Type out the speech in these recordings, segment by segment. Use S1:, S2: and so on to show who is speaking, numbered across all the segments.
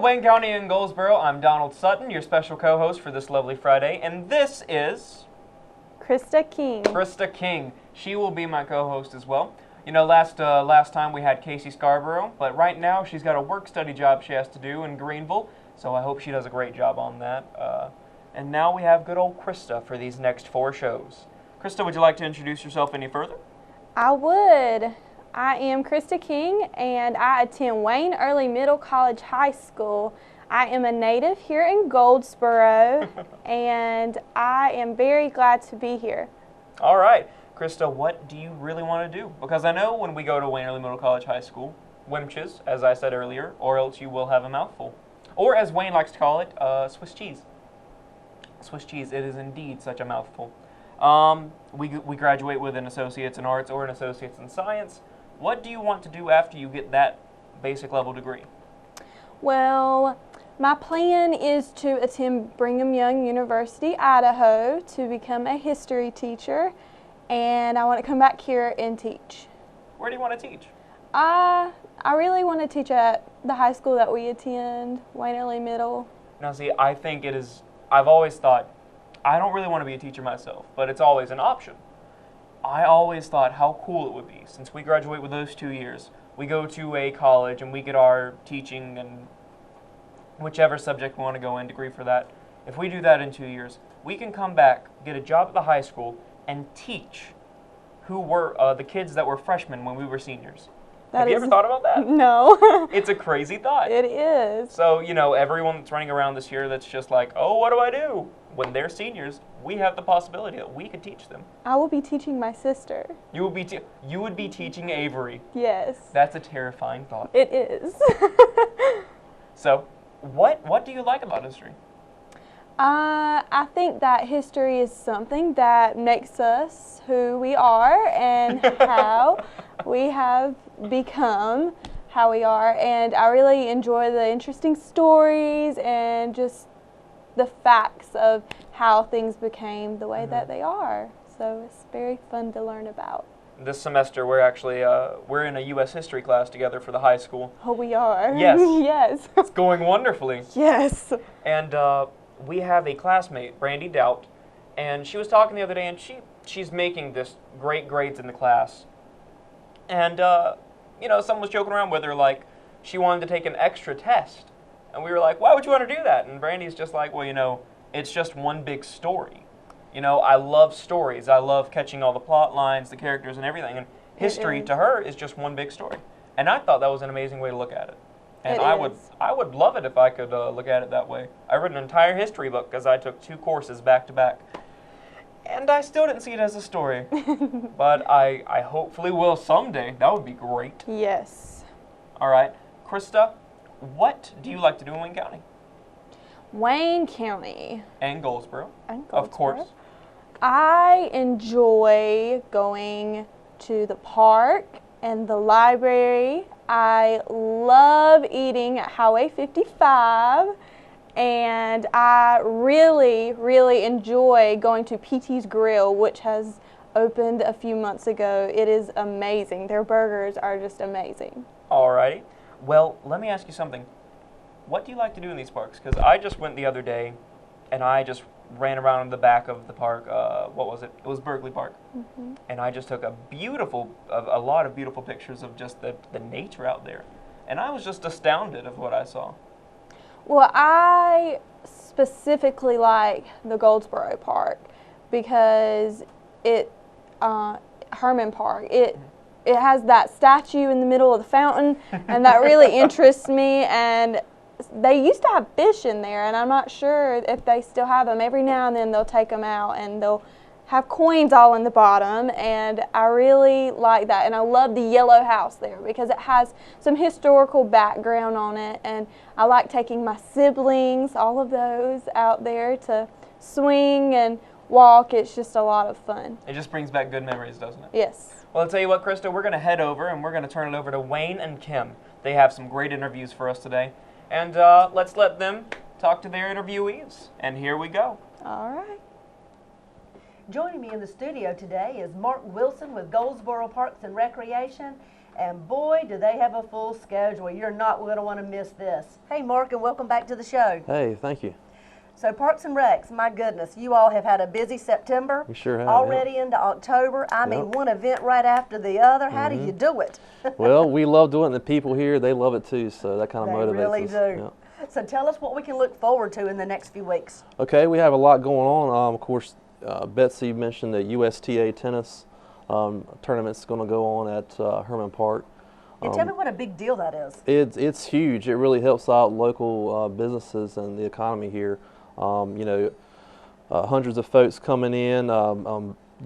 S1: Wayne County in Goldsboro. I'm Donald Sutton, your special co-host for this lovely Friday, and this is
S2: Krista King.
S1: Krista King. She will be my co-host as well. You know, last time we had Casey Scarborough, but right now she's got a work-study job she has to do in Greenville, so I hope she does a great job on that. And now we have good old Krista for these next 4 shows. Krista, would you like to introduce yourself any further?
S2: I would. I am Krista King, and I attend Wayne Early Middle College High School. I am a native here in Goldsboro, and I am very glad to be here.
S1: All right. Krista, what do you really want to do? Because I know when we go to Wayne Early Middle College High School, Wimches, as I said earlier, or else you will have a mouthful. Or as Wayne likes to call it, Swiss cheese. Swiss cheese, it is indeed such a mouthful. We graduate with an Associate's in Arts or an Associate's in Science. What do you want to do after you get that basic level degree?
S2: Well, my plan is to attend Brigham Young University, Idaho, to become a history teacher, and I want to come back here and teach.
S1: Where do you want to teach?
S2: I really want to teach at the high school that we attend, Wayne Early Middle.
S1: Now see, I think it is, I've always thought, I don't really want to be a teacher myself, but it's always an option. I always thought how cool it would be, since we graduate with those 2 years. We go to a college and we get our teaching and whichever subject we want to go in, degree for that. If we do that in 2 years, we can come back, get a job at the high school, and teach who were the kids that were freshmen when we were seniors. Have you ever thought about that?
S2: No.
S1: It's a crazy thought.
S2: It is.
S1: So, you know, everyone that's running around this year that's just like, oh, what do I do? When they're seniors, we have the possibility that we could teach them.
S2: I will be teaching my sister.
S1: You would be teaching Avery.
S2: Yes.
S1: That's a terrifying thought.
S2: It is.
S1: So, what do you like about history?
S2: I think that history is something that makes us who we are and how we have become how we are. And I really enjoy the interesting stories and just the facts of how things became the way that they are. So it's very fun to learn about.
S1: This semester, we're actually we're in a U.S. history class together for the high school.
S2: Oh, we are.
S1: Yes.
S2: Yes.
S1: It's going wonderfully.
S2: Yes.
S1: And we have a classmate, Brandy Doubt, and she was talking the other day, and she's making this great grades in the class. And you know, someone was joking around with her, like she wanted to take an extra test. And we were like, why would you want to do that? And Brandy's just like, well, you know, it's just one big story. You know, I love stories. I love catching all the plot lines, the characters, and everything. And history to her is just one big story. And I thought that was an amazing way to look at it. And I would love it if I could look at it that way. I read an entire history book because I took 2 courses back to back. And I still didn't see it as a story. But I hopefully will someday. That would be great.
S2: Yes.
S1: All right. Krista, what do you like to do in Wayne County?
S2: Wayne County.
S1: And Goldsboro.
S2: And Goldsboro.
S1: Of course.
S2: I enjoy going to the park and the library. I love eating at Highway 55. And I really, really enjoy going to PT's Grill, which has opened a few months ago. It is amazing. Their burgers are just amazing.
S1: All righty. Well, let me ask you something. What do you like to do in these parks? Because I just went the other day, and I just ran around in the back of the park. What was it? It was Berkeley Park. Mm-hmm. And I just took a lot of beautiful pictures of just the nature out there. And I was just astounded of what I saw.
S2: Well, I specifically like the Goldsboro Park because Herman Park, it has that statue in the middle of the fountain, and that really interests me. And they used to have fish in there, and I'm not sure if they still have them. Every now and then they'll take them out, and they'll have coins all in the bottom, and I really like that. And I love the yellow house there because it has some historical background on it, and I like taking my siblings, all of those, out there to swing and walk. It's just a lot of fun.
S1: It just brings back good memories, doesn't it?
S2: Yes.
S1: Well, I'll tell you what, Krista, we're going to head over and we're going to turn it over to Wayne and Kim. They have some great interviews for us today. And let's let them talk to their interviewees. And here we go.
S2: All right.
S3: Joining me in the studio today is Mark Wilson with Goldsboro Parks and Recreation And boy, do they have a full schedule. You're not going to want to miss this. Hey, Mark, and welcome back to the show.
S4: Hey, thank you.
S3: So Parks and Recs, my goodness, you all have had a busy September.
S4: We sure have.
S3: Already into October. I mean, one event right after the other. How do you do it?
S4: Well, we love doing it, and the people here, they love it too, so that kind of motivates us.
S3: They really do.
S4: Yeah.
S3: So tell us what we can look forward to in the next few weeks.
S4: Okay, we have a lot going on. Of course, Betsy mentioned the USTA tennis tournament's going to go on at Herman Park.
S3: And tell me what a big deal that is.
S4: It's huge. It really helps out local businesses and the economy here. You know, hundreds of folks coming in,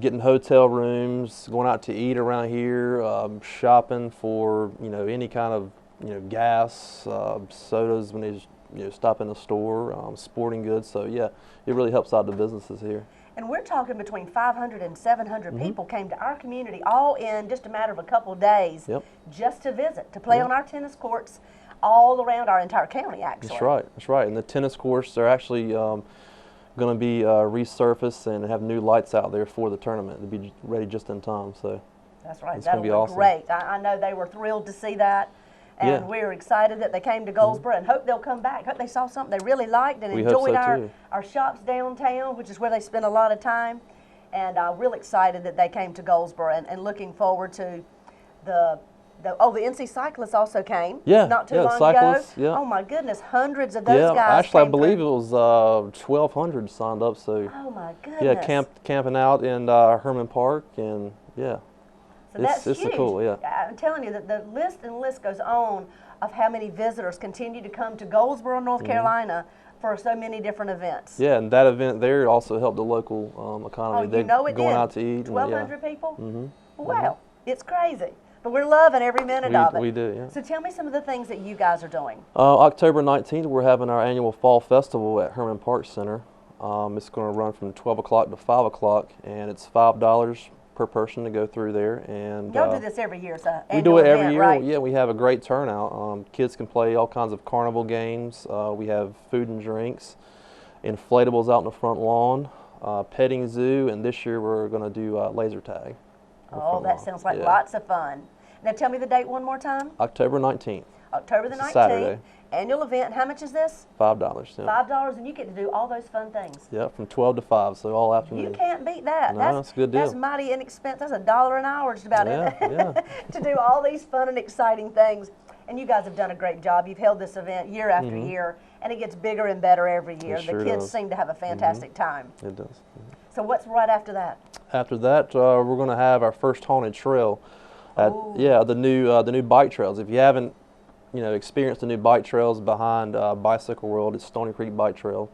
S4: getting hotel rooms, going out to eat around here, shopping for, you know, any kind of, you know, gas, sodas when they stop in the store, sporting goods. So yeah, it really helps out the businesses here.
S3: And we're talking between 500 and 700 people came to our community all in just a matter of a couple of days just to visit, to play on our tennis courts all around our entire county, actually.
S4: That's right, that's right. And the tennis courts are actually going to be resurfaced and have new lights out there for the tournament to be ready just in time. So
S3: that's right,
S4: that'll
S3: be awesome. Great. I know they were thrilled to see that. And we're excited that they came to Goldsboro and hope they'll come back. Hope they saw something they really liked and enjoyed our shops downtown, which is where they spend a lot of time. And real excited that they came to Goldsboro and looking forward to the NC Cyclists also came not too long ago.
S4: Yeah.
S3: Oh my goodness, hundreds of those guys
S4: actually
S3: came
S4: I believe
S3: through.
S4: it was 1,200 signed up. So
S3: oh my goodness.
S4: Yeah, camping out in Herman Park, and yeah.
S3: So that's huge.
S4: Cool, yeah.
S3: I'm telling you that the list goes on of how many visitors continue to come to Goldsboro, North Carolina for so many different events.
S4: Yeah, and that event there also helped the local economy.
S3: Oh, you know it
S4: going
S3: did.
S4: Out to eat.
S3: 1,200 people? Wow, it's crazy. But we're loving every minute of it.
S4: We do, yeah.
S3: So tell me some of the things that you guys are doing.
S4: October 19th, we're having our annual Fall Festival at Herman Park Center. It's going to run from 12 o'clock to 5 o'clock, and it's $5 per person to go through there. And
S3: y'all do this every year, so
S4: we do it every year.
S3: Right?
S4: Yeah, we have a great turnout. Kids can play all kinds of carnival games. We have food and drinks, inflatables out in the front lawn, petting zoo, and this year we're going to do laser tag.
S3: Oh, that sounds like lots of fun. Now tell me the date one more time.
S4: October 19th.
S3: October the 19th.
S4: Saturday.
S3: Annual event. How much is this?
S4: $5. Yeah.
S3: $5, and you get to do all those fun things.
S4: Yeah, from 12 to 5, so all afternoon.
S3: You can't beat that.
S4: No, that's a good deal.
S3: That's mighty inexpensive. That's $1 an hour just about
S4: it.
S3: To do all these fun and exciting things. And you guys have done a great job. You've held this event year after year, and it gets bigger and better every year.
S4: It sure
S3: the kids
S4: does.
S3: seem to have a fantastic time.
S4: It does.
S3: So what's right after that?
S4: After that, we're going to have our first haunted trail. The new bike trails. If you haven't, experienced the new bike trails behind Bicycle World, it's Stony Creek Bike Trail,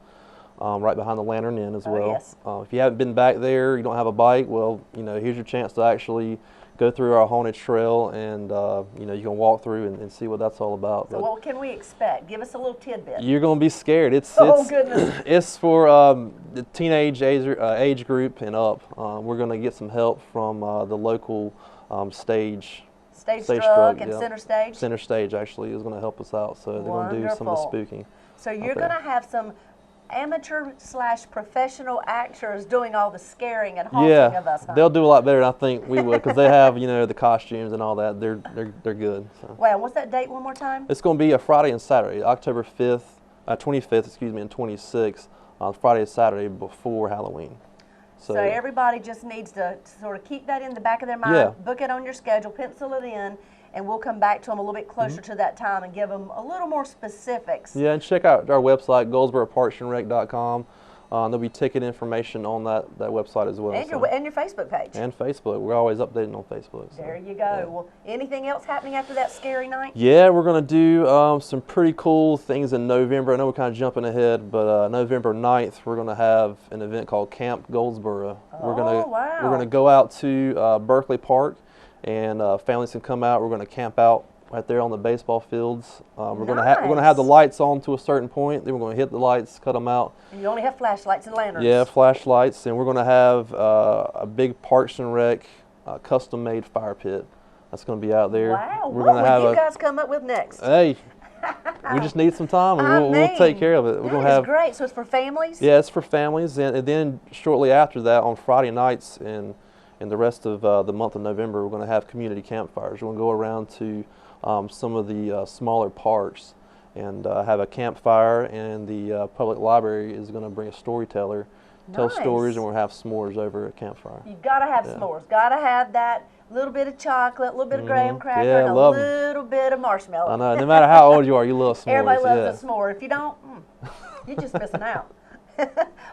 S4: right behind the Lantern Inn as well.
S3: Yes.
S4: If you haven't been back there, you don't have a bike, well, here's your chance to actually go through our haunted trail, and you can walk through and see what that's all about.
S3: So what can we expect? Give us a little tidbit.
S4: You're going to be scared.
S3: Goodness.
S4: It's for the teenage age group and up. We're going to get some help from the local Stage Struck
S3: and Center Stage?
S4: Center Stage actually is going to help us out, so they're going to do some of the spooking.
S3: So you're going to have some amateur/professional actors doing all the scaring and haunting of us, huh?
S4: They'll do a lot better than I think we would, because they have, the costumes and all that. They're good. So.
S3: Wow, what's that date one more time?
S4: It's going to be a Friday and Saturday, October 25th, and 26th, Friday and Saturday before Halloween.
S3: So everybody just needs to sort of keep that in the back of their mind, book it on your schedule, pencil it in, and we'll come back to them a little bit closer to that time and give them a little more specifics.
S4: Yeah, and check out our website, GoldsboroParksandRec.com. There'll be ticket information on that website as well.
S3: And your Facebook page.
S4: And Facebook. We're always updating on Facebook. So.
S3: There you go. Yeah. Well, anything else happening after that scary night?
S4: Yeah, we're going to do some pretty cool things in November. I know we're kind of jumping ahead, but November 9th, we're going to have an event called Camp Goldsboro.
S3: Wow.
S4: We're going to go out to Berkeley Park, and families can come out. We're going to camp out right there on the baseball fields. We're going to have the lights on to a certain point. Then we're going to hit the lights, cut them out.
S3: And you only have flashlights and lanterns.
S4: Yeah, flashlights, and we're going to have a big Parks and Rec custom-made fire pit. That's going to be out there.
S3: Wow. What will you guys come up with next?
S4: Hey, we just need some time, and we'll take care of it. We're going to have
S3: great. So it's for families?
S4: Yeah, it's for families, and then shortly after that, on Friday nights in and the rest of the month of November, we're going to have community campfires. We're going to go around to some of the smaller parks and have a campfire, and the public library is going to bring a storyteller, tell stories, and we'll have s'mores over at campfire.
S3: You've got to have s'mores. Got to have that little bit of chocolate, a little bit of graham cracker, and a little bit of marshmallow.
S4: I know. No matter how old you are, you love s'mores.
S3: Everybody loves a s'more. If you don't, you're just missing out.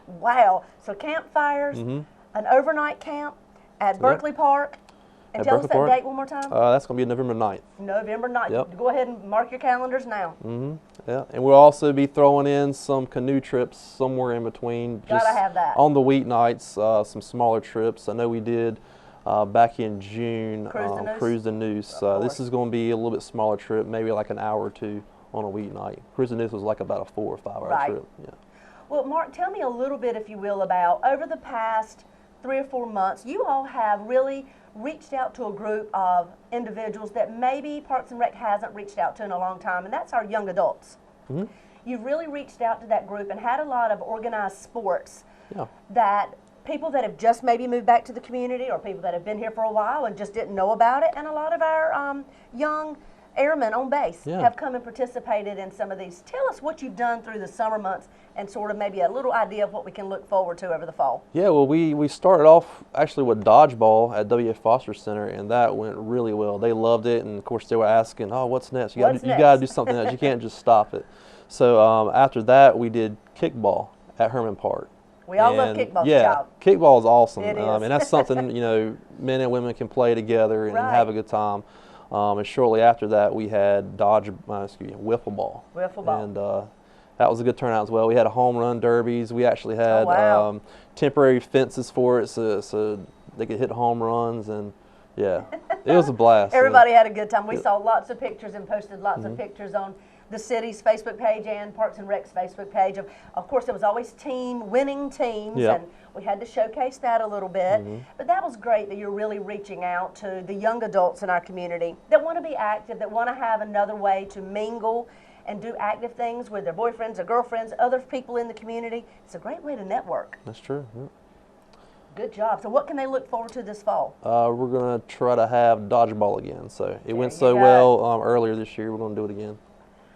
S3: Wow. So campfires, an overnight camp at Berkeley Park. And tell us that date one more time.
S4: That's going to be November 9th.
S3: November 9th. Yep. Go ahead and mark your calendars now.
S4: Yeah, and we'll also be throwing in some canoe trips somewhere in between.
S3: Gotta have that.
S4: On the weeknights, some smaller trips. I know we did back in June, Cruise the Noose. This is going to be a little bit smaller trip, maybe like an hour or two on a weeknight. Cruise the Noose was like about a 4 or 5 hour trip. Yeah.
S3: Well, Mark, tell me a little bit, if you will, about over the past 3 or 4 months, you all have really reached out to a group of individuals that maybe Parks and Rec hasn't reached out to in a long time, and that's our young adults. You've really reached out to that group and had a lot of organized sports that people that have just maybe moved back to the community, or people that have been here for a while and just didn't know about it, and a lot of our young airmen on base have come and participated in some of these. Tell us what you've done through the summer months and sort of maybe a little idea of what we can look forward to over the fall.
S4: Yeah, well, we started off actually with dodgeball at W.F. Foster Center, and that went really well. They loved it, and of course they were asking, oh, what's next? You got to do something else. You can't just stop it. So after that, we did kickball at Herman Park.
S3: We all love kickball.
S4: Yeah, kickball is awesome. It is. And that's something, men and women can play together and have a good time. And shortly after that, we had wiffle ball.
S3: Wiffle ball.
S4: And that was a good turnout as well. We had a home run derbies. We actually had temporary fences for it, so they could hit home runs, and it was a blast.
S3: Everybody had a good time. We saw lots of pictures and posted lots of pictures on the city's Facebook page and Parks and Rec's Facebook page. Of course, there was always winning teams, and we had to showcase that a little bit. But that was great that you're really reaching out to the young adults in our community that want to be active, that want to have another way to mingle and do active things with their boyfriends or girlfriends, other people in the community. It's a great way to network.
S4: That's true. Yeah.
S3: Good job. So what can they look forward to this fall?
S4: We're going to try to have dodgeball again. So it went so well earlier this year, we're going to do it again.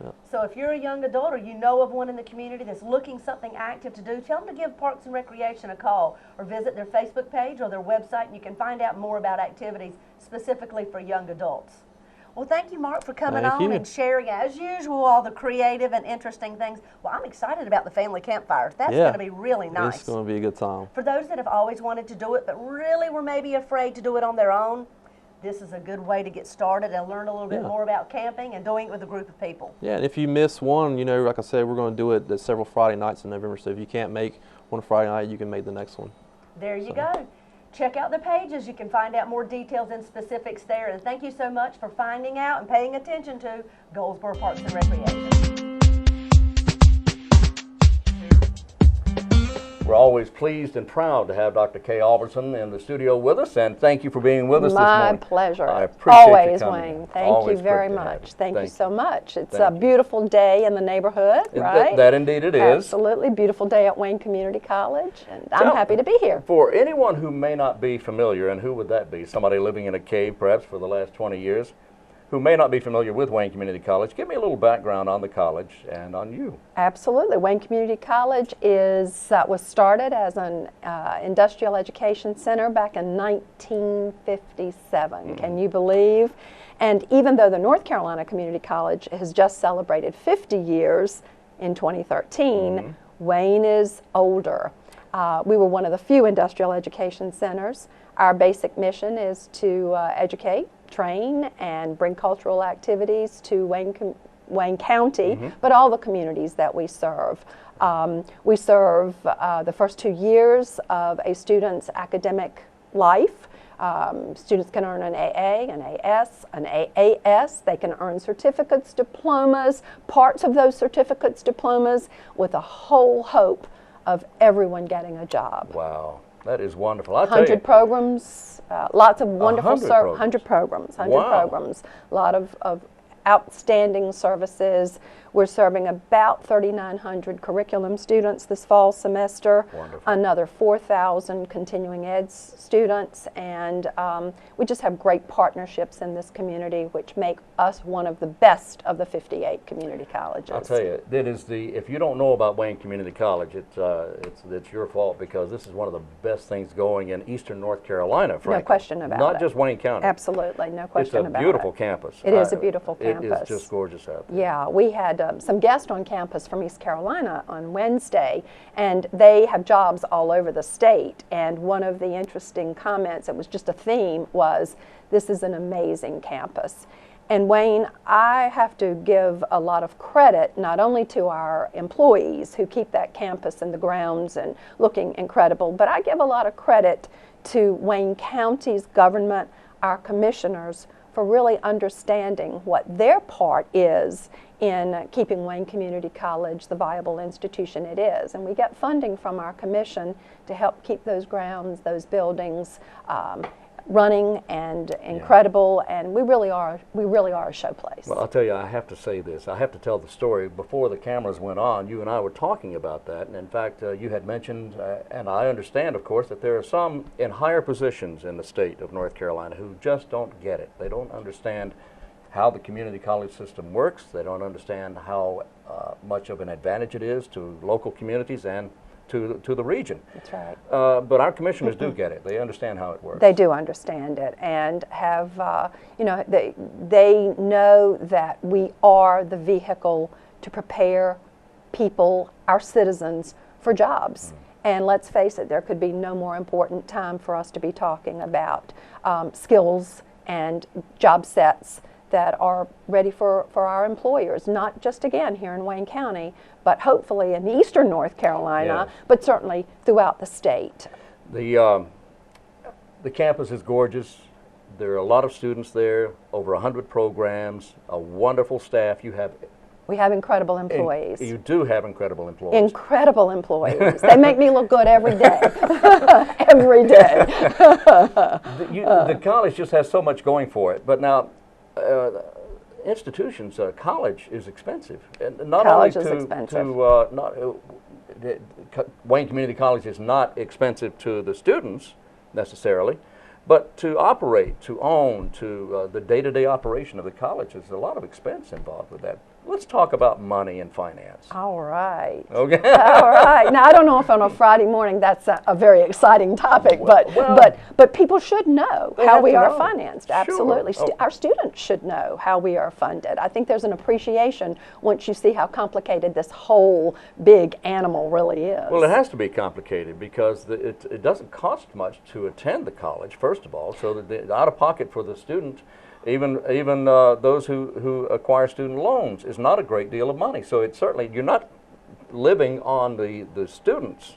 S4: Yeah.
S3: So if you're a young adult or you know of one in the community that's looking something active to do, tell them to give Parks and Recreation a call or visit their Facebook page or their website, and you can find out more about activities specifically for young adults. Well, thank you, Mark, for coming on and sharing, as usual, all the creative and interesting things. Well, I'm excited about the family campfires. That's going to be really nice.
S4: It's going to be a good time.
S3: For those that have always wanted to do it but really were maybe afraid to do it on their own, this is a good way to get started and learn a little bit more about camping and doing it with a group of people. Yeah,
S4: and if you miss one, like I said, we're going to do it several Friday nights in November. So if you can't make one Friday night, you can make the next one.
S3: There you go. Check out the pages. You can find out more details and specifics there. And thank you so much for finding out and paying attention to Goldsboro Parks and Recreation.
S5: We're always pleased and proud to have Dr. Kay Albertson in the studio with us, and thank you for being with us this morning.
S6: My pleasure.
S5: I appreciate
S6: always,
S5: you coming.
S6: Wayne. Thank you very much. Thank you so much. It's a beautiful day in the neighborhood, right?
S5: That indeed it is.
S6: Absolutely. Beautiful day at Wayne Community College, and I'm happy to be here.
S5: For anyone who may not be familiar, and who would that be? Somebody living in a cave perhaps for the last 20 years, who may not be familiar with Wayne Community College. Give me a little background on the college and on you.
S6: Absolutely. Wayne Community College was started as an industrial education center back in 1957. Can you believe? And even though the North Carolina Community College has just celebrated 50 years in 2013, Wayne is older. We were one of the few industrial education centers. Our basic mission is to educate, train, and bring cultural activities to Wayne County, but all the communities that we serve. We serve the first 2 years of a student's academic life. Students can earn an AA, an AS, an AAS. They can earn certificates, diplomas, parts of those certificates, diplomas, with a whole hope of everyone getting a job.
S5: Wow. That is wonderful.
S6: 100 programs, lots of wonderful
S5: 100
S6: programs, 100 programs, a lot of outstanding services. We're serving about 3,900 curriculum students this fall semester.
S5: Wonderful.
S6: Another 4,000 continuing ed students, and we just have great partnerships in this community, which make us one of the best of the 58 community colleges.
S5: I'll tell you, that is if you don't know about Wayne Community College, it's your fault, because this is one of the best things going in eastern North Carolina, frankly.
S6: No question about it.
S5: Not just Wayne County.
S6: Absolutely, no question about it.
S5: It's a beautiful campus.
S6: It is a beautiful campus.
S5: It is just gorgeous out there.
S6: Yeah, we had some guests on campus from East Carolina on Wednesday, and they have jobs all over the state. And one of the interesting comments, it was just a theme, was this is an amazing campus. And Wayne, I have to give a lot of credit not only to our employees who keep that campus and the grounds and looking incredible, but I give a lot of credit to Wayne County's government, our commissioners, for really understanding what their part is in keeping Wayne Community College the viable institution it is. And we get funding from our commission to help keep those grounds, those buildings running and incredible, and we really are a show place.
S5: Well, I'll tell you, I have to say this. I have to tell the story. Before the cameras went on, you and I were talking about that, and in fact, you had mentioned, and I understand, of course, that there are some in higher positions in the state of North Carolina who just don't get it. They don't understand how the community college system works. They don't understand how much of an advantage it is to local communities and to the region.
S6: That's right.
S5: But our commissioners do get it. They understand how it works.
S6: They do understand it, and have, they know that we are the vehicle to prepare people, our citizens, for jobs. And let's face it, there could be no more important time for us to be talking about skills and job sets that are ready for our employers, not just again here in Wayne County, but hopefully in eastern North Carolina, but certainly throughout the state.
S5: The campus is gorgeous. There are a lot of students there, over 100 programs, a wonderful staff.
S6: We have incredible employees.
S5: You do have incredible employees.
S6: Incredible employees. They make me look good every day. Every day.
S5: The college just has so much going for it. But now, institutions, college is expensive. And not
S6: college
S5: only
S6: is expensive.
S5: Wayne Community College is not expensive to the students necessarily, but to operate, to own, to the day-to-day operation of the college, there's a lot of expense involved with that. Let's talk about money and finance.
S6: All right.
S5: Okay.
S6: All right. Now, I don't know if on a Friday morning that's a very exciting topic, but people should know how we are financed. Absolutely.
S5: Sure.
S6: Our students should know how we are funded. I think there's an appreciation once you see how complicated this whole big animal really is.
S5: Well, it has to be complicated because it doesn't cost much to attend the college, first of all, so that the out-of-pocket for the student, even those who acquire student loans, is not a great deal of money. So it's certainly, you're not living on the students.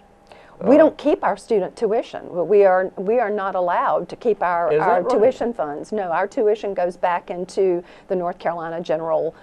S6: We don't keep our student tuition. We are not allowed to keep our tuition funds. No, our tuition goes back into the North Carolina general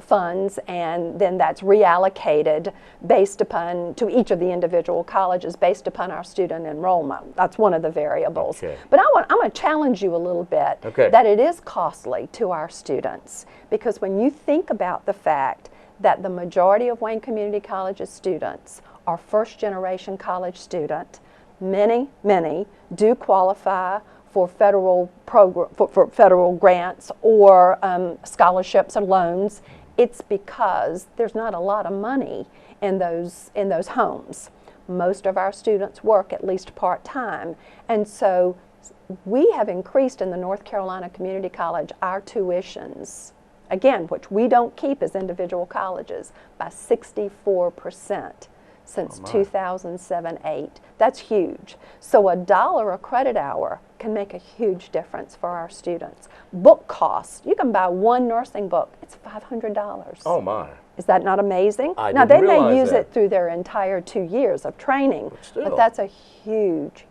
S6: funds, and then that's reallocated based upon, to each of the individual colleges, based upon our student enrollment. That's one of the variables.
S5: Okay.
S6: But I'm going to challenge you a little bit that it is costly to our students, because when you think about the fact that the majority of Wayne Community College's students are first-generation college student, many do qualify for federal for federal grants or scholarships or loans. It's because there's not a lot of money in those homes. Most of our students work at least part-time, and so we have increased in the North Carolina Community College our tuitions, again, which we don't keep as individual colleges, by 64%. Since 2007-8. That's huge. So $1 a credit hour can make a huge difference for our students. Book costs, you can buy one nursing book, it's $500.
S5: Oh my.
S6: Is that not amazing?
S5: Now
S6: they may use it through their entire 2 years of training, but that's a huge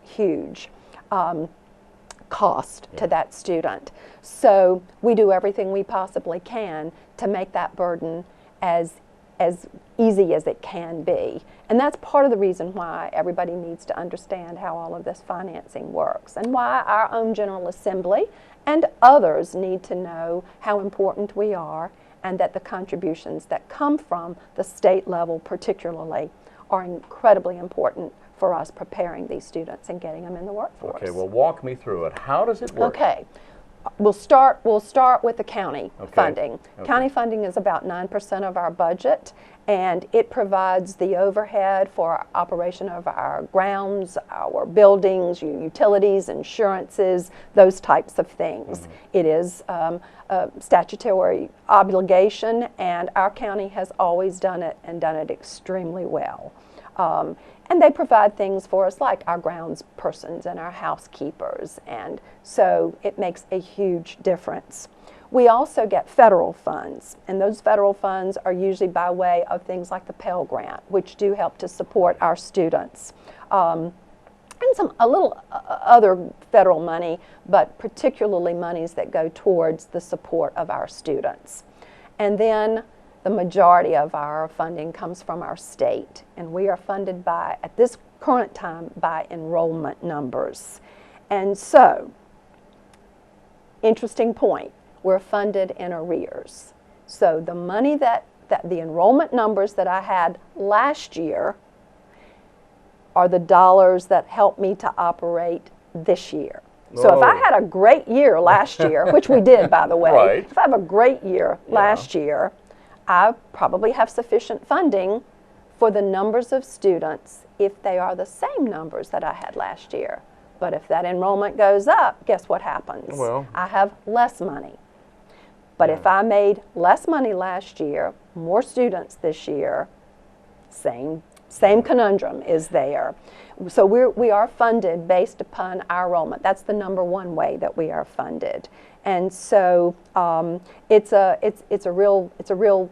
S6: cost to that student. So we do everything we possibly can to make that burden as easy as it can be. And that's part of the reason why everybody needs to understand how all of this financing works, and why our own General Assembly and others need to know how important we are and that the contributions that come from the state level particularly are incredibly important for us preparing these students and getting them in the workforce.
S5: Okay, well, walk me through it. How does it work?
S6: Okay. We'll start with the county funding.
S5: Okay.
S6: County funding is about 9% of our budget, and it provides the overhead for operation of our grounds, our buildings, utilities, insurances, those types of things. It is a statutory obligation, and our county has always done it and done it extremely well. And they provide things for us like our grounds persons and our housekeepers, and so it makes a huge difference. We also get federal funds, and those federal funds are usually by way of things like the Pell Grant, which do help to support our students. And a little other federal money, but particularly monies that go towards the support of our students. And then the majority of our funding comes from our state, and we are funded by, at this current time, by enrollment numbers. And so, interesting point, we're funded in arrears. So the money that the enrollment numbers that I had last year are the dollars that help me to operate this year. So if I had a great year last year, which we did, by the way,
S5: Right.
S6: if I have a great year last year, I probably have sufficient funding for the numbers of students if they are the same numbers that I had last year. But if that enrollment goes up, guess what happens?
S5: Well,
S6: I have less money. But if I made less money last year, more students this year, same conundrum is there. So we are funded based upon our enrollment. That's the number one way that we are funded. And so it's a real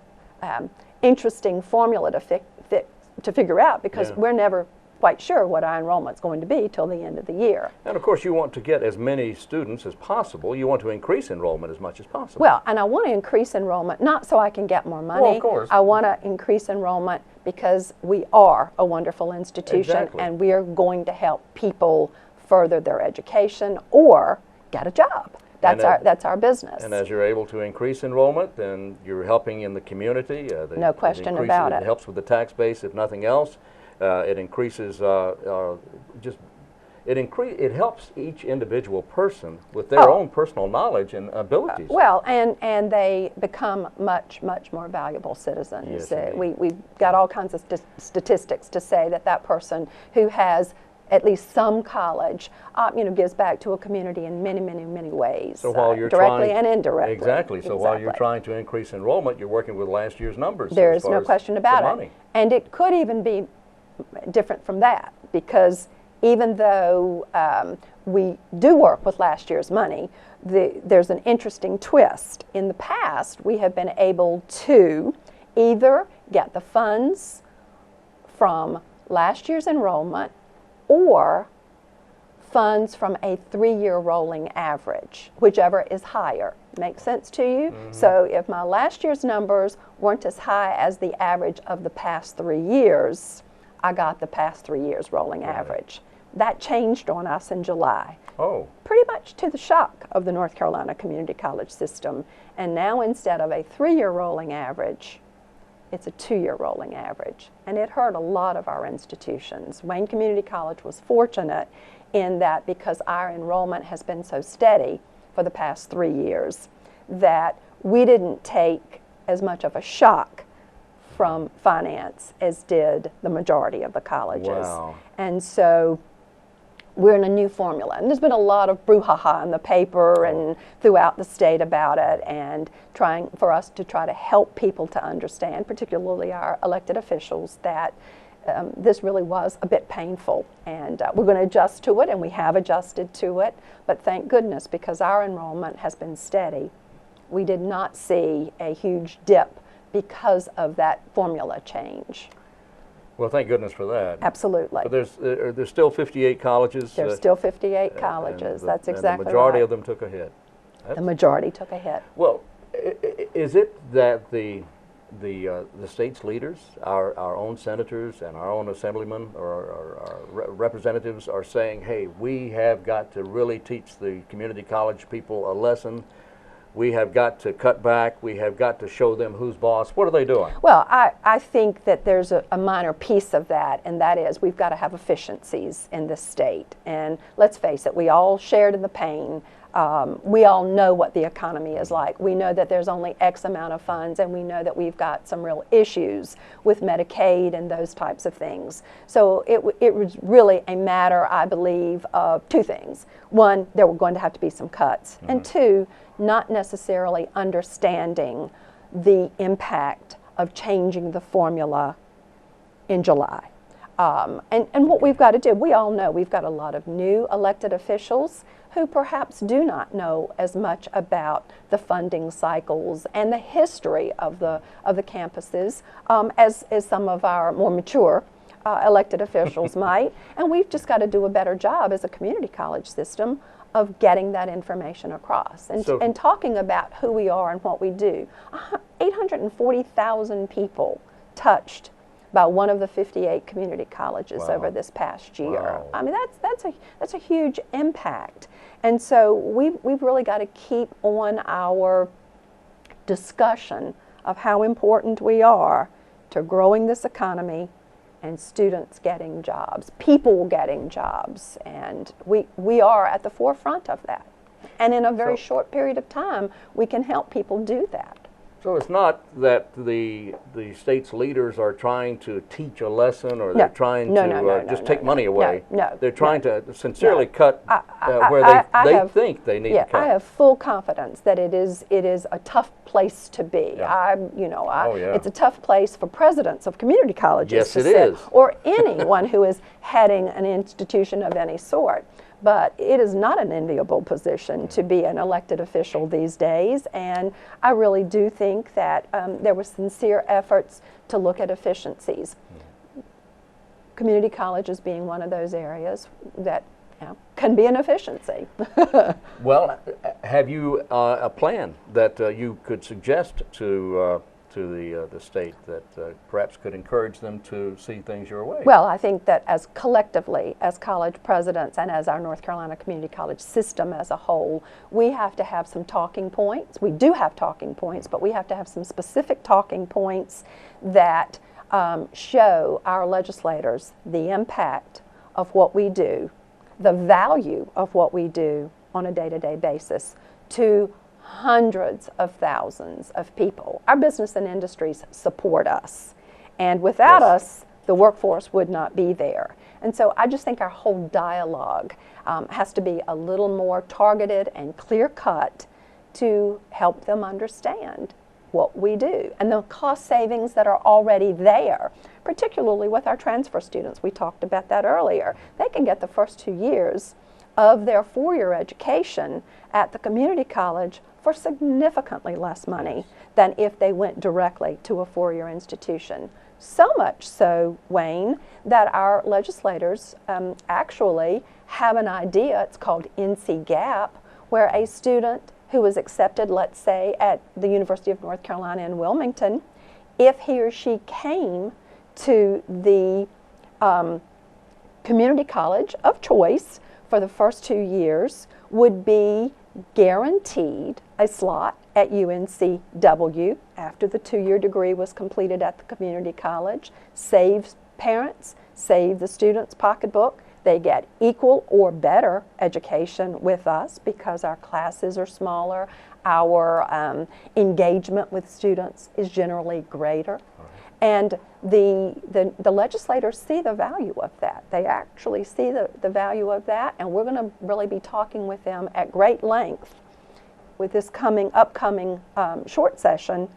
S6: interesting formula to figure out, because we're never quite sure what our enrollment's going to be till the end of the year.
S5: and of course you want to get as many students as possible. You want to increase enrollment as much as possible.
S6: Well, and I want to increase enrollment not so I can get more money.
S5: Well, of course.
S6: I want to increase enrollment because we are a wonderful institution,
S5: Exactly.
S6: and we are going to help people further their education or get a job. That's our business.
S5: And as you're able to increase enrollment, then you're helping in the community.
S6: No question about it.
S5: It helps with the tax base, if nothing else. It increases it helps each individual person with their own personal knowledge and abilities.
S6: Well, and they become much more valuable citizens.
S5: Yes,
S6: We've got all kinds of statistics to say that person who has at least some college, gives back to a community in many ways.
S5: So while you're
S6: directly
S5: trying,
S6: and indirectly.
S5: Exactly. So while you're trying to increase enrollment, you're working with last year's numbers.
S6: There
S5: as
S6: is
S5: far
S6: no
S5: as
S6: question
S5: the
S6: about
S5: money.
S6: it. And it could even be different from that, because even though we do work with last year's money, there's an interesting twist. In the past, we have been able to either get the funds from last year's enrollment or funds from a 3-year rolling average, whichever is higher. Makes sense to you?
S5: Mm-hmm.
S6: So if my last year's numbers weren't as high as the average of the past 3 years, I got the past 3 years rolling average. That changed on us in July.
S5: Oh.
S6: Pretty much to the shock of the North Carolina Community College system. And now instead of a 3-year rolling average, it's a 2-year rolling average. And it hurt a lot of our institutions. Wayne Community College was fortunate in that, because our enrollment has been so steady for the past 3 years, that we didn't take as much of a shock from finance as did the majority of the colleges.
S5: Wow.
S6: And so we're in a new formula. And there's been a lot of brouhaha in the paper and throughout the state about it, and trying for us to try to help people to understand, particularly our elected officials, that this really was a bit painful, and we're going to adjust to it, and we have adjusted to it, but thank goodness, because our enrollment has been steady. We did not see a huge dip because of that formula change.
S5: Well, thank goodness for that.
S6: Absolutely.
S5: But there's still 58 colleges.
S6: There's still 58 colleges. That's exactly
S5: right. The majority
S6: right.
S5: of them took a hit.
S6: The majority took a hit.
S5: Well, is it that the state's leaders, our own senators and our own assemblymen or our representatives are saying, hey, we have got to really teach the community college people a lesson. we have got to cut back, we have got to show them who's boss. What are they doing?
S6: Well, I think that there's a minor piece of that, and that is we've got to have efficiencies in this state. And let's face it, we all shared in the pain. We all know what the economy is like. We know that there's only X amount of funds, and we know that we've got some real issues with Medicaid and those types of things. So it was really a matter, I believe, of two things. One, there were going to have to be some cuts, and two, not necessarily understanding the impact of changing the formula in July. And what we've got to do, we all know we've got a lot of new elected officials who perhaps do not know as much about the funding cycles and the history of the campuses as some of our more mature elected officials might. And we've just got to do a better job as a community college system of getting that information across and talking about who we are and what we do. 840,000 people touched by one of the 58 community colleges over this past year.
S5: Wow.
S6: I mean, that's a huge impact. And so we've really got to keep on our discussion of how important we are to growing this economy and students getting jobs, people getting jobs, and we are at the forefront of that. And in a very short period of time, we can help people do that.
S5: So it's not that the state's leaders are trying to teach a lesson, or they're trying to just take money away.
S6: No,
S5: they're trying to sincerely cut where they think they need to cut.
S6: I have full confidence that it is a tough place to be.
S5: Yeah.
S6: It's a tough place for presidents of community colleges to sit,
S5: is.
S6: or anyone who is heading an institution of any sort. But it is not an enviable position to be an elected official these days, and I really do think that there were sincere efforts to look at efficiencies. Community colleges being one of those areas that can be an efficiency.
S5: Well, have you a plan that you could suggest to the state that perhaps could encourage them to see things your way?
S6: Well, I think that as collectively, as college presidents and as our North Carolina Community College system as a whole, we have to have some talking points. We do have talking points, but we have to have some specific talking points that show our legislators the impact of what we do, the value of what we do on a day-to-day basis to hundreds of thousands of people. Our business and industries support us, and without us, the workforce would not be there. And so I just think our whole dialogue has to be a little more targeted and clear-cut to help them understand what we do and the cost savings that are already there, particularly with our transfer students. We talked about that earlier. They can get the first 2 years of their four-year education at the community college for significantly less money than if they went directly to a four-year institution. So much so, Wayne, that our legislators actually have an idea, it's called NC Gap, where a student who was accepted, let's say, at the University of North Carolina in Wilmington, if he or she came to the community college of choice for the first 2 years, would be guaranteed a slot at UNCW after the 2-year degree was completed at the community college, saves parents, save the student's pocketbook. They get equal or better education with us because our classes are smaller, our engagement with students is generally greater. And the legislators see the value of that. They actually see the value of that, and we're going to really be talking with them at great length with this upcoming short session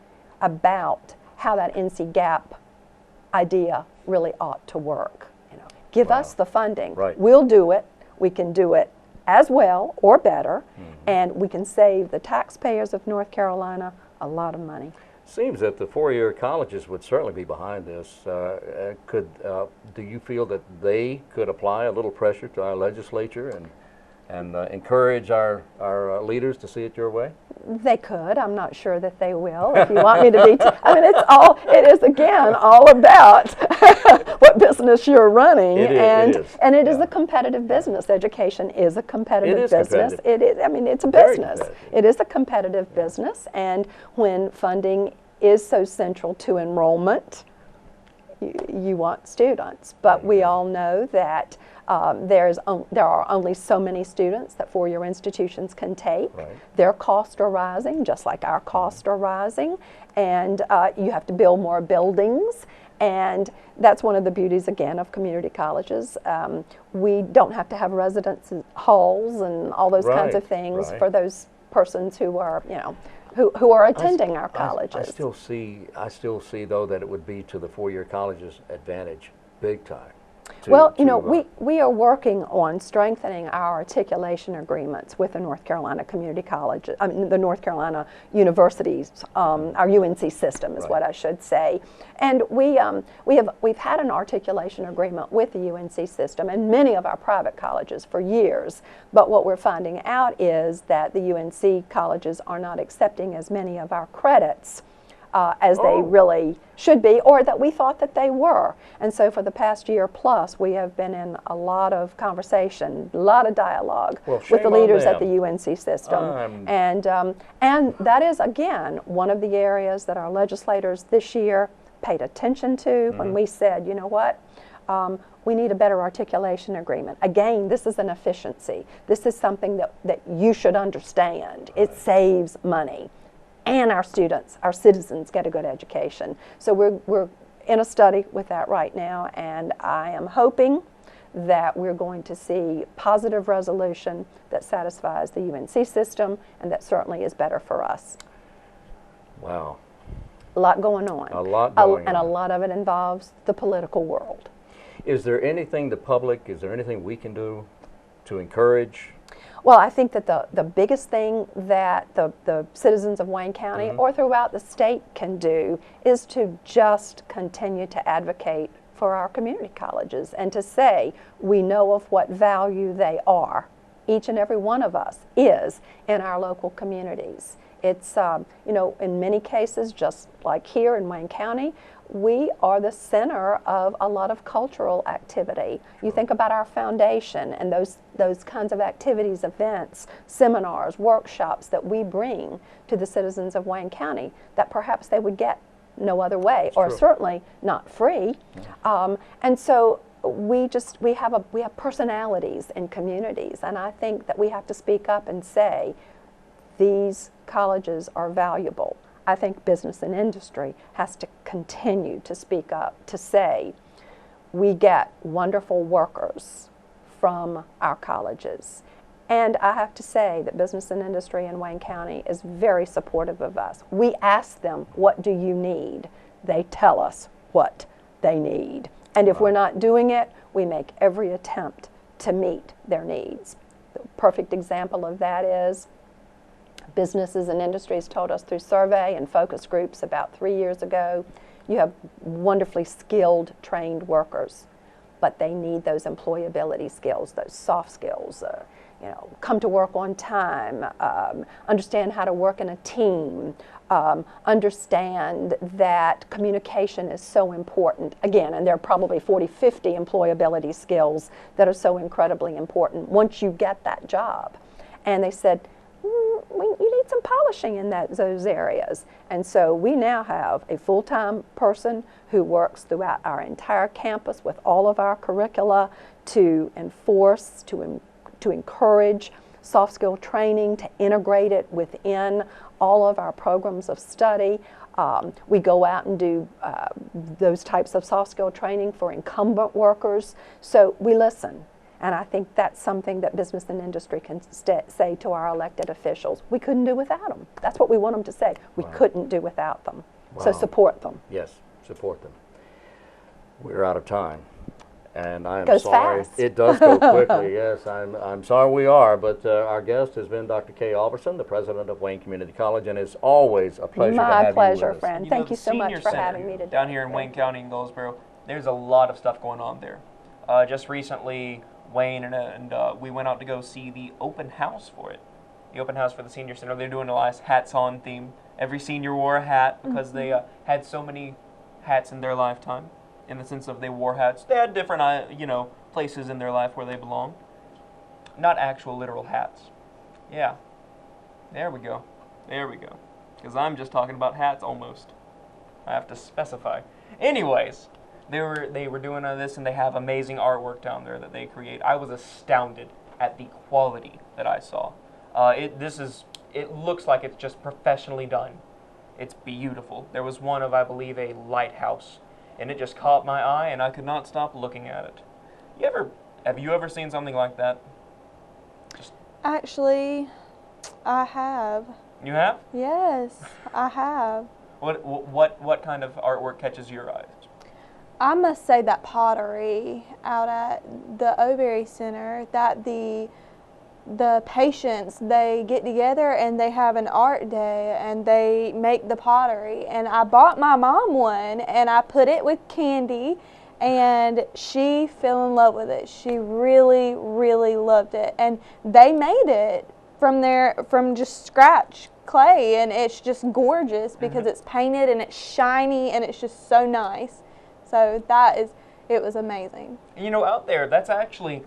S6: about how that NC Gap idea really ought to work. Give us the funding.
S5: Right.
S6: We'll do it. We can do it as well or better, and we can save the taxpayers of North Carolina a lot of money.
S5: Seems that the four-year colleges would certainly be behind this. Do you feel that they could apply a little pressure to our legislature and and encourage our leaders to see it your way?
S6: They could. I'm not sure that they will. If you want me to be, I mean, it is again all about what business you're running, and it is a competitive business. Education is a competitive business. It is. I mean, it's a business. It is a competitive business, and when funding is so central to enrollment, you want students. But we all know that there are only so many students that four-year institutions can take.
S5: Right.
S6: Their costs are rising, just like our costs are rising, and you have to build more buildings. And that's one of the beauties, again, of community colleges. We don't have to have residence halls and all those kinds of things for those persons who are, you know, who are attending our colleges.
S5: I still see though that it would be to the four-year colleges' advantage, big time.
S6: Well, you know, we are working on strengthening our articulation agreements with the North Carolina community colleges, the North Carolina universities, our UNC system is what I should say. And we've had an articulation agreement with the UNC system and many of our private colleges for years. But what we're finding out is that the UNC colleges are not accepting as many of our credits as they really should be, or that we thought that they were. And so for the past year plus, we have been in a lot of conversation, a lot of dialogue with the leaders at the UNC system. And that is, again, one of the areas that our legislators this year paid attention to when we said, you know what, we need a better articulation agreement. Again, this is an efficiency. This is something that you should understand. It saves money. And our students, our citizens, get a good education. So we're in a study with that right now, and I am hoping that we're going to see positive resolution that satisfies the UNC system, and that certainly is better for us.
S5: Wow.
S6: A lot going on.
S5: A lot going on.
S6: And a lot of it involves the political world.
S5: Is there anything is there anything we can do to encourage?
S6: Well, I think that the biggest thing that the citizens of Wayne County or throughout the state can do is to just continue to advocate for our community colleges and to say we know of what value they are. Each and every one of us is in our local communities. It's, you know, in many cases, just like here in Wayne County, we are the center of a lot of cultural activity. You think about our foundation and those kinds of activities, events, seminars, workshops that we bring to the citizens of Wayne County that perhaps they would get no other way, or certainly not free. And so we have personalities in communities, and I think that we have to speak up and say these colleges are valuable. I think business and industry has to continue to speak up to say we get wonderful workers from our colleges. And I have to say that business and industry in Wayne County is very supportive of us. We ask them, what do you need? They tell us what they need. And if we're not doing it, we make every attempt to meet their needs. The perfect example of that is businesses and industries told us through survey and focus groups about 3 years ago, you have wonderfully skilled, trained workers, but they need those employability skills, those soft skills, you know, come to work on time, understand how to work in a team, understand that communication is so important. Again, and there are probably 40, 50 employability skills that are so incredibly important once you get that job. And they said, you need some polishing in those areas. And so we now have a full-time person who works throughout our entire campus with all of our curricula to enforce, to encourage soft skill training, to integrate it within all of our programs of study. We go out and do those types of soft skill training for incumbent workers. So we listen. And I think that's something that business and industry can say to our elected officials. We couldn't do without them. That's what we want them to say. We couldn't do without them. So support them.
S5: Yes, support them. We're out of time. And I am
S6: Goes
S5: sorry.
S6: fast.
S5: It does go quickly, yes. I'm sorry we are, but our guest has been Dr. Kay Albertson, the president of Wayne Community College, and it's always a pleasure to have you with us.
S6: My pleasure, friend. Thank you so much for having me today.
S1: Down here in Wayne County in Goldsboro, there's a lot of stuff going on there. Just recently, Wayne and we went out to go see the open house for it. The open house for the senior center. They're doing a nice hats on theme. Every senior wore a hat because they had so many hats in their lifetime, in the sense of they wore hats. They had different, places in their life where they belong. Not actual literal hats. Yeah. There we go. There we go. Because I'm just talking about hats almost. I have to specify. Anyways, they were doing this, and they have amazing artwork down there that they create. I was astounded at the quality that I saw. It looks like it's just professionally done. It's beautiful. There was one of, I believe, a lighthouse, and it just caught my eye, and I could not stop looking at it. Have you ever seen something like that?
S2: Actually, I have.
S1: You have?
S2: Yes, I have.
S1: What kind of artwork catches your eyes?
S2: I must say that pottery out at the Oberry Center, that the patients, they get together and they have an art day and they make the pottery. And I bought my mom one and I put it with candy, and she fell in love with it. She really, really loved it. And they made it from just scratch clay, and it's just gorgeous because it's painted and it's shiny and it's just so nice. So it was amazing.
S1: Out there, that's actually,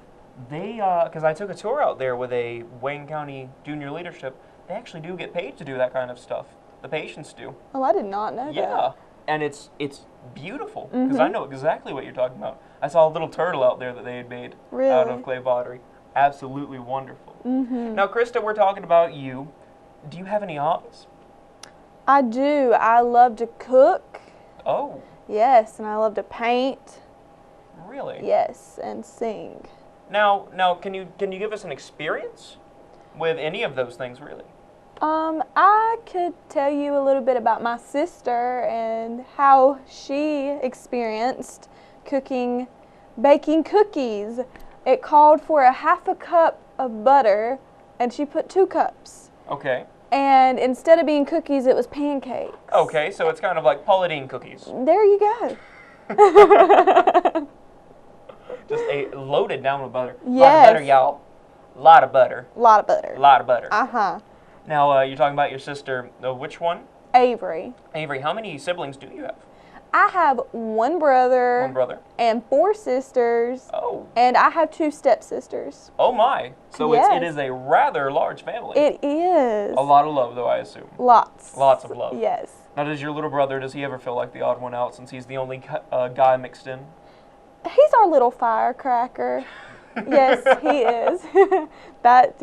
S1: because I took a tour out there with a Wayne County Junior Leadership, they actually do get paid to do that kind of stuff. The patients do.
S2: Oh, I did not know that.
S1: Yeah, and it's beautiful, because I know exactly what you're talking about. I saw a little turtle out there that they had made out of clay pottery. Absolutely wonderful. Now, Krista, we're talking about you. Do you have any hobbies?
S2: I do. I love to cook.
S1: Oh.
S2: Yes, and I love to paint.
S1: Really?
S2: Yes, and sing.
S1: Now, can you give us an experience with any of those things, really?
S2: I could tell you a little bit about my sister and how she experienced baking cookies. It called for a half a cup of butter, and she put 2 cups.
S1: Okay.
S2: And instead of being cookies, it was pancakes.
S1: Okay, so it's kind of like Pauladine cookies.
S2: There you go.
S1: Just loaded down with butter.
S2: Yes.
S1: Lot of butter, y'all. Lot of butter.
S2: Lot of butter.
S1: Lot of butter.
S2: Uh-huh.
S1: Now, you're talking about your sister. Which one?
S2: Avery.
S1: Avery, how many siblings do you have?
S2: I have 1 brother.
S1: 1 brother.
S2: And 4 sisters.
S1: Oh.
S2: And I have 2 stepsisters.
S1: Oh my. So
S2: yes.
S1: it is a rather large family.
S2: It is.
S1: A lot of love, though, I assume.
S2: Lots.
S1: Lots of love.
S2: Yes.
S1: Now, does your little brother, does he ever feel like the odd one out since he's the only guy mixed in?
S2: He's our little firecracker. Yes, he is.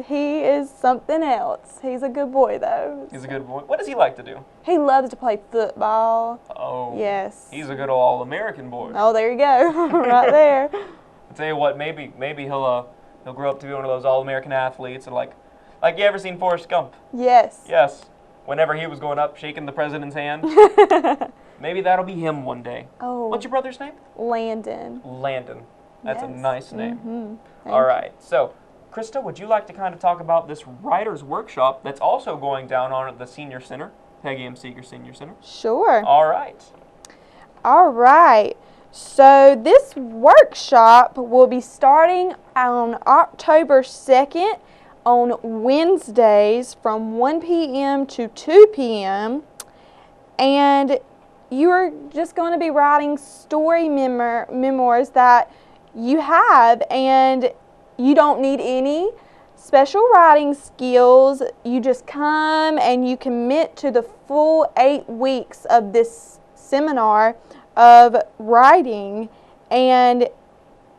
S2: He is something else. He's a good boy, though.
S1: He's a good boy. What does he like to do?
S2: He loves to play football.
S1: Oh.
S2: Yes.
S1: He's a good old all-American boy.
S2: Oh, there you go. Right there.
S1: I'll tell you what, maybe he'll grow up to be one of those all-American athletes, and like you ever seen Forrest Gump?
S2: Yes.
S1: Yes. Whenever he was going up shaking the president's hand. Maybe that'll be him one day.
S2: Oh.
S1: What's your brother's name?
S2: Landon.
S1: Landon. That's a
S2: Yes.
S1: nice name.
S2: Mm-hmm.
S1: All right. So, Krista, would you like to kind of talk about this writer's workshop that's also going down on at the Senior Center, Peggy M. Seeger Senior Center?
S2: Sure.
S1: All right.
S2: All right. So this workshop will be starting on October 2nd on Wednesdays from 1 p.m. to 2 p.m. And you are just going to be writing story memoirs that you have, and you don't need any special writing skills. You just come and you commit to the full 8 weeks of this seminar of writing, and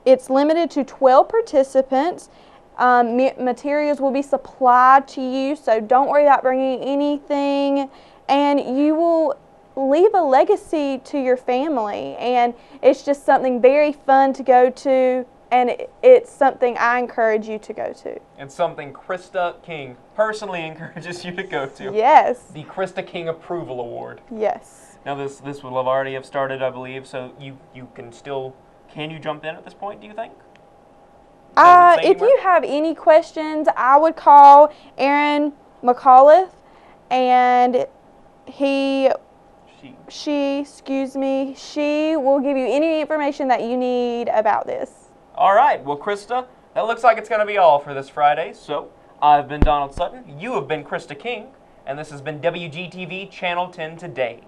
S2: it's limited to 12 participants. Materials will be supplied to you, so don't worry about bringing anything, and you will leave a legacy to your family, and it's just something very fun to go to, and it's something I encourage you to go to.
S1: It's something Krista King personally encourages you to go to.
S2: Yes.
S1: The Krista King Approval Award.
S2: Yes.
S1: Now this will have already have started, I believe, so you can you jump in at this point, do you think?
S2: If you have any questions, I would call Aaron McAuliffe, and she will give you any information that you need about this.
S1: All right. Well, Krista, that looks like it's going to be all for this Friday. So I've been Donald Sutton, you have been Krista King, and this has been WGTV Channel 10 Today.